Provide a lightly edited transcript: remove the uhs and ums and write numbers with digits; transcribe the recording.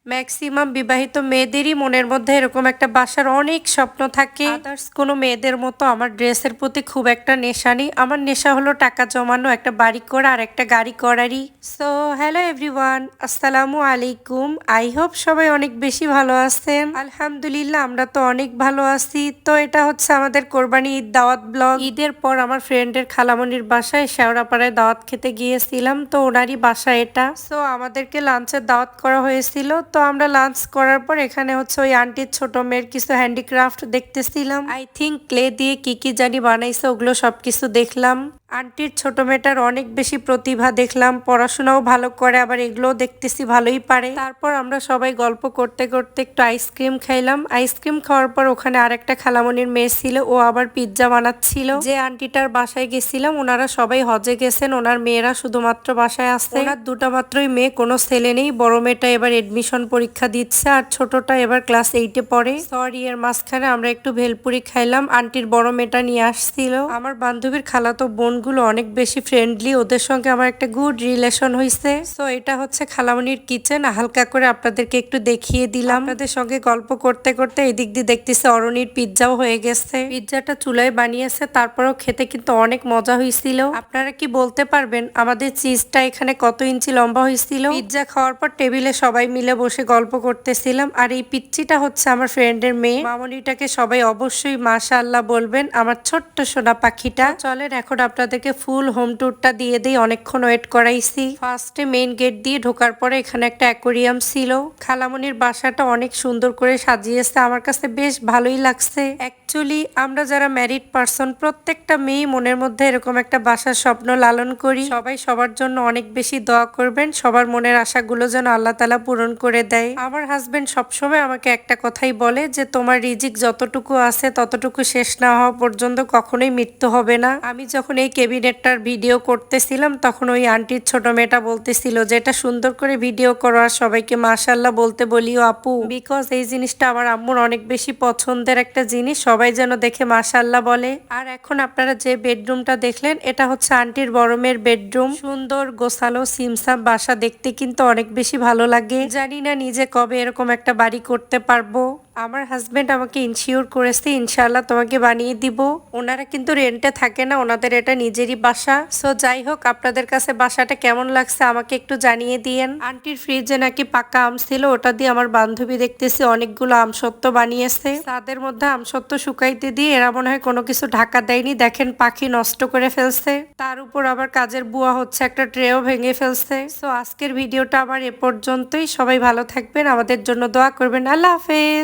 Maximum বিবাহিত মেয়েদেরই মনের মধ্যে এরকম একটা বাসার অনেক স্বপ্ন থাকে। আদার্স কোনো মেয়েদের মতো আমার ড্রেসের প্রতি খুব একটা নেশা নেই। আমার নেশা হলো টাকা জমানো, একটা বাড়ি করা আর একটা গাড়ি করারই। সো হ্যালো এভরিওয়ান, আসসালামু আলাইকুম। আই হোপ সবাই অনেক বেশি ভালো আছেন। আলহামদুলিল্লাহ আমরা তো অনেক ভালো আছি। তো এটা হচ্ছে আমাদের কোরবানি ঈদ দাওয়াত ব্লগ। ঈদের পর আমার ফ্রেন্ডের খালামনির বাসায় শেওড়াপাড়ায় দাওয়াত খেতে গিয়েছিলাম, তো ওনারই বাসা এটা। সো আমাদেরকে লাঞ্চের দাওয়াত করা হয়েছিল। তো আমরা লাঞ্চ করার পর এখানে হচ্ছে ওই আন্টির ছোট মেয়ের কিছু হ্যান্ডিক্রাফট দেখতেছিলাম। আই থিঙ্ক ক্লে দিয়ে কি জানি বানাইছে, ওগুলো সবকিছু দেখলাম। আন্টির ছোট মেয়েটার অনেক বেশি প্রতিভা দেখলাম, পড়াশোনাও ভালো করে, আবার এগুলোও দেখতেছি ভালোই পারে। তারপর আমরা সবাই গল্প করতে করতে একটু আইসক্রিম খাইলাম। আইসক্রিম খাওয়ার পর ওখানে আরেকটা খালামনির মেয়ে ছিল, ও আবার পিৎজা বানাচ্ছিল। যে আন্টিটার বাসায় গেছিলাম ওনারা সবাই হজে গেছেন, ওনার মেয়েরা শুধুমাত্র বাসায় আসছে। ওনার দুটা মাত্রই মেয়ে, কোনো ছেলে নেই। বড় মেয়েটা এবার এডমিশন পরীক্ষা দিচ্ছে আর ছোটটা এবার ক্লাস 8-এ পড়ে। সরি, এর মাঝখানে আমরা একটু ভেলপুরি খাইলাম। আন্টির বড় মেয়েটা নিয়ে আসছিল। আমার বান্ধবীর খালাতো বোনগুলো অনেক বেশি ফ্রেন্ডলি, ওদের সঙ্গে আমার একটা গুড রিলেশন হয়েছে। সো এটা হচ্ছে খালামনির কিচেন, হালকা করে আপনাদেরকে একটু দেখিয়ে দিলাম। আপনাদের সঙ্গে গল্প করতে করতে এদিক দিয়ে দেখতেছে অরণির পিৎজাও হয়ে গেছে। পিৎজাটা চুলায় বানিয়েছে, তারপরেও খেতে কিন্তু অনেক মজা হয়েছিল। আপনারা কি বলতে পারবেন আমাদের চিজটা এখানে কত ইঞ্চি লম্বা হয়েছিল? পিৎজা খাওয়ার পর টেবিলে সবাই মিলে বসে গল্প করতেছিলাম। আর এই পিচ্চিটা হচ্ছে আমার ফ্রেন্ডের মেয়ে। মামনিটাকে সবাই অবশ্যই মাশাআল্লাহ বলবেন, আমার ছোট্ট সোনা পাখিটা। চলেন এখন আপনাদেরকে ফুল হোম ট্যুরটা দিয়ে দিই, অনেকক্ষণ ওয়েট করাইছি। ফার্স্টে মেইন গেট দিয়ে ঢোকার পরে এখানে একটা অ্যাকোরিয়াম ছিল। খালামনির বাসাটা অনেক সুন্দর করে সাজিয়েছে, আমার কাছে বেশ ভালোই লাগছে। অ্যাকচুয়ালি আমরা যারা ম্যারিড পারসন প্রত্যেকটা মেয়ে মনের মধ্যে এরকম একটা বাসার স্বপ্ন লালন করি। সবাই সবার জন্য অনেক বেশি দোয়া করবেন, সবার মনের আশাগুলো যেন আল্লাহ তাআলা পূরণ করে দেয়। আমার হাজবেন্ড সবসময় আমাকে একটা কথাই বলে যে তোমার রিজিক যতটুকু আছে ততটুকু শেষ না হওয়া পর্যন্ত কখনোই মৃত্যু হবে না। আমি যখন এই ক্যাবিনেটটার ভিডিও করতেছিলাম তখন ওই আন্টির ছোট মেয়েটা বলতেছিল যে এটা সুন্দর করে ভিডিও করো আর সবাইকে মাশাআল্লাহ বলতে বলিও আপু, বিকজ এই জিনিসটা আমার আম্মুর অনেক বেশি পছন্দের একটা জিনিস, সবাই যেন দেখে মাশাআল্লাহ বলে। আর এখন আপনারা যে বেডরুমটা দেখলেন এটা হচ্ছে আন্টির বড় মেয়ের বেডরুম। সুন্দর গোছালো সিমসাম বাসা, দেখতে কিন্তু অনেক বেশি ভালো লাগে। জানি না নিজে কবে এরকম একটা বাড়ি করতে পারবো। আমার হাজবেন্ড আমাকে ইনশিওর করেছে ইনশাআল্লাহ তোমাকে বানিয়ে দিব। ওনারা কিন্তু রেন্টে থাকে না, ওনাদের এটা নিজেরই বাসা। সো যাই হোক, আপনাদের কাছে বাসাটা কেমন লাগছে আমাকে একটু জানিয়ে দিয়েন। আন্টির ফ্রিজে নাকি পাকা আম ছিল, ওটা দিয়ে আমার বান্ধবী দেখতেছি অনেকগুলো আমসত্ত্ব বানিয়েছে। তাদের মধ্যে আমসত্ত্ব শুকাইতে দিয়ে এরা মনে হয় কোনো কিছু ঢাকা দেয়নি, দেখেন পাখি নষ্ট করে ফেলছে। তার উপর আবার কাজের বুয়া হচ্ছে একটা ট্রেও ভেঙে ফেলছে। সো আজকের ভিডিওটা আমার এ পর্যন্তই। সবাই ভালো থাকবেন, আমাদের জন্য দোয়া করবেন। আল্লাহ হাফেজ।